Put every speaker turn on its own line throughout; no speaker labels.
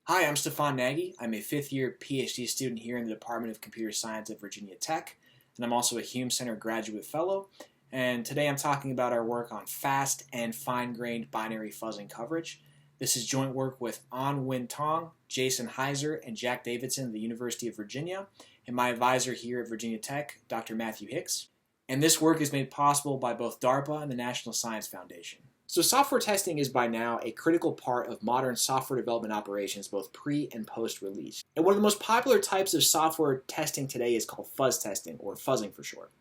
Hi, I'm Stefan. I'm a fifth-year PhD student here in the Department of Computer Science at Virginia Tech, and I'm also a Hume Center graduate fellow. And today I'm talking about our work on fast and fine-grained binary fuzzing coverage. This is joint work with An Win Tong, Jason Heiser, and Jack Davidson of the University of Virginia, and my advisor here at Virginia Tech, Dr. Matthew Hicks. And this work is made possible by both DARPA and the National Science Foundation. So software testing is by now a critical part of modern software development operations, both pre and post-release. And one of the most popular types of software testing today is called fuzz testing, or fuzzing for short.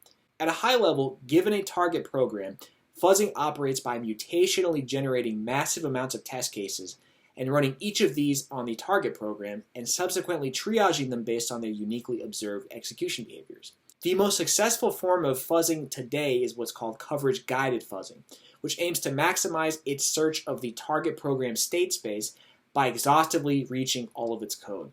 At a high level, given a target program, fuzzing operates by mutationally generating massive amounts of test cases and running each of these on the target program and subsequently triaging them based on their uniquely observed execution behaviors. The most successful form of fuzzing today is what's called coverage-guided fuzzing, which aims to maximize its search of the target program state space by exhaustively reaching all of its code.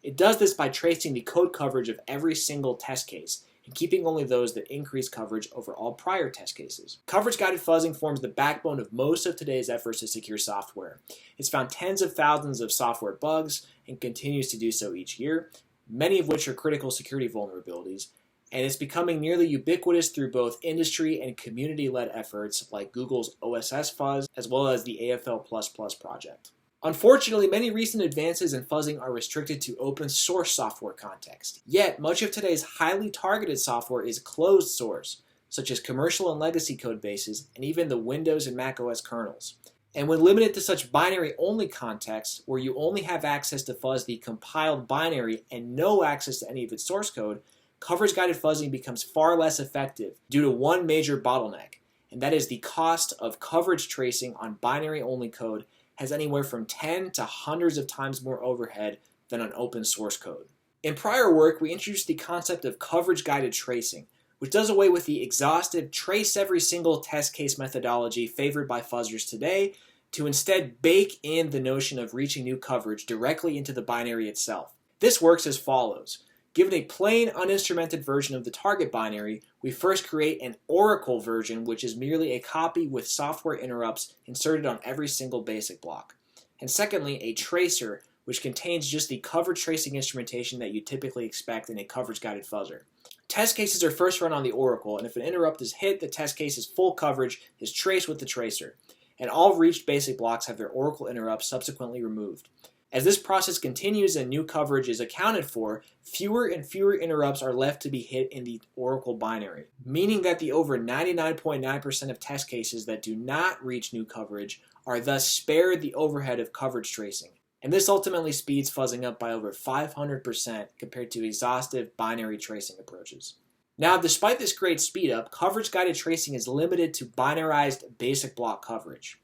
It does this by tracing the code coverage of every single test case and keeping only those that increase coverage over all prior test cases. Coverage-guided fuzzing forms the backbone of most of today's efforts to secure software. It's found tens of thousands of software bugs and continues to do so each year, many of which are critical security vulnerabilities, and it's becoming nearly ubiquitous through both industry and community-led efforts like Google's OSS Fuzz, as well as the AFL++ project. Unfortunately, many recent advances in fuzzing are restricted to open source software context. Yet, much of today's highly targeted software is closed source, such as commercial and legacy code bases, and even the Windows and Mac OS kernels. And when limited to such binary-only contexts, where you only have access to fuzz the compiled binary and no access to any of its source code, coverage-guided fuzzing becomes far less effective due to one major bottleneck, and that is the cost of coverage tracing on binary-only code has anywhere from 10 to hundreds of times more overhead than on open source code. In prior work, we introduced the concept of coverage-guided tracing, which does away with the exhaustive trace every single test case methodology favored by fuzzers today to instead bake in the notion of reaching new coverage directly into the binary itself. This works as follows. Given a plain, uninstrumented version of the target binary, we first create an oracle version, which is merely a copy with software interrupts inserted on every single basic block. And secondly, a tracer, which contains just the coverage tracing instrumentation that you typically expect in a coverage-guided fuzzer. Test cases are first run on the oracle, and if an interrupt is hit, the test case's full coverage is traced with the tracer, and all reached basic blocks have their oracle interrupts subsequently removed. As this process continues and new coverage is accounted for, fewer and fewer interrupts are left to be hit in the oracle binary, meaning that the over 99.9% of test cases that do not reach new coverage are thus spared the overhead of coverage tracing. And this ultimately speeds fuzzing up by over 500% compared to exhaustive binary tracing approaches. Now, despite this great speed up, coverage-guided tracing is limited to binarized basic block coverage.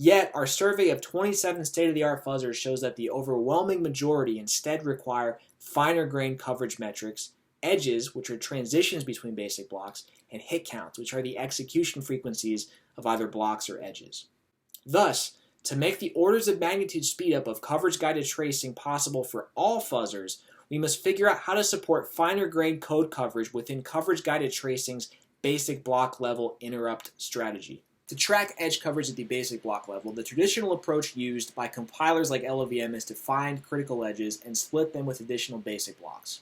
Yet, our survey of 27 state-of-the-art fuzzers shows that the overwhelming majority instead require finer-grained coverage metrics, edges, which are transitions between basic blocks, and hit counts, which are the execution frequencies of either blocks or edges. Thus, to make the orders of magnitude speed-up of coverage-guided tracing possible for all fuzzers, we must figure out how to support finer-grained code coverage within coverage-guided tracing's basic block-level interrupt strategy. To track edge coverage at the basic block level, the traditional approach used by compilers like LLVM is to find critical edges and split them with additional basic blocks.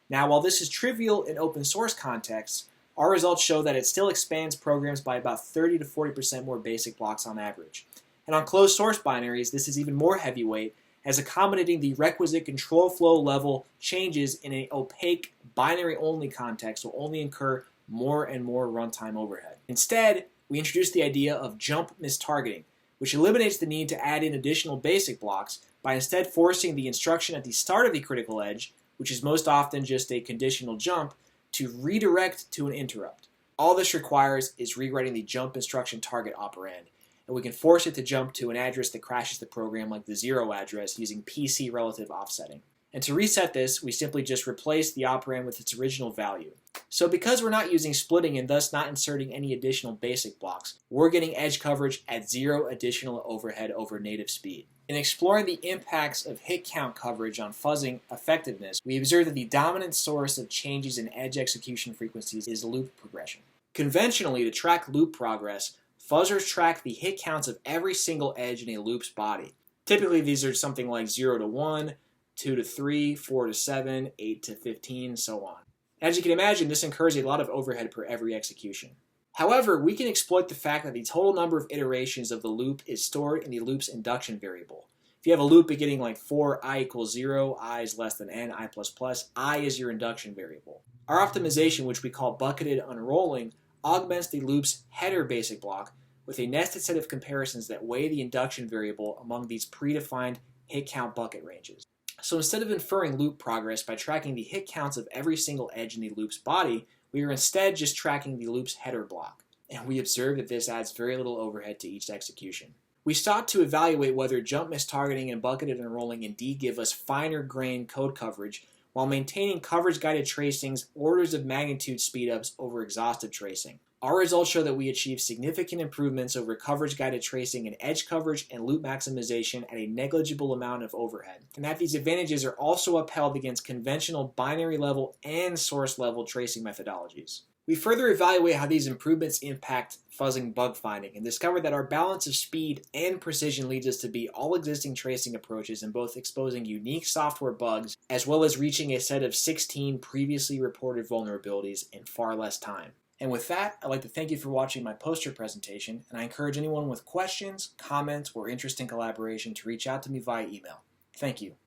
Now, while this is trivial in open source contexts, our results show that it still expands programs by about 30 to 40% more basic blocks on average. And on closed source binaries, this is even more heavyweight, as accommodating the requisite control flow level changes in an opaque binary-only context will only incur more and more runtime overhead. Instead, we introduced the idea of jump mistargeting, which eliminates the need to add in additional basic blocks by instead forcing the instruction at the start of the critical edge, which is most often just a conditional jump, to redirect to an interrupt. All this requires is rewriting the jump instruction target operand, and we can force it to jump to an address that crashes the program like the 0 address using PC relative offsetting. And to reset this, we simply just replace the operand with its original value. So because we're not using splitting and thus not inserting any additional basic blocks, we're getting edge coverage at 0 additional overhead over native speed. In exploring the impacts of hit count coverage on fuzzing effectiveness, we observe that the dominant source of changes in edge execution frequencies is loop progression. Conventionally, to track loop progress, fuzzers track the hit counts of every single edge in a loop's body. Typically, these are something like 0 to 1, 2 to 3, 4 to 7, 8 to 15, so on. As you can imagine, this incurs a lot of overhead per every execution. However, we can exploit the fact that the total number of iterations of the loop is stored in the loop's induction variable. If you have a loop beginning like for I equals 0, I is less than n, I plus plus, I is your induction variable. Our optimization, which we call bucketed unrolling, augments the loop's header basic block with a nested set of comparisons that weigh the induction variable among these predefined hit count bucket ranges. So instead of inferring loop progress by tracking the hit counts of every single edge in the loop's body, we are instead just tracking the loop's header block. And we observe that this adds very little overhead to each execution. We sought to evaluate whether jump mistargeting and bucketed unrolling indeed give us finer grained code coverage while maintaining coverage-guided tracing's orders of magnitude speedups over exhaustive tracing. Our results show that we achieve significant improvements over coverage-guided tracing in edge coverage and loop maximization at a negligible amount of overhead, and that these advantages are also upheld against conventional binary-level and source-level tracing methodologies. We further evaluate how these improvements impact fuzzing bug finding and discover that our balance of speed and precision leads us to beat all existing tracing approaches in both exposing unique software bugs as well as reaching a set of 16 previously reported vulnerabilities in far less time. And with that, I'd like to thank you for watching my poster presentation, and I encourage anyone with questions, comments, or interest in collaboration to reach out to me via email. Thank you.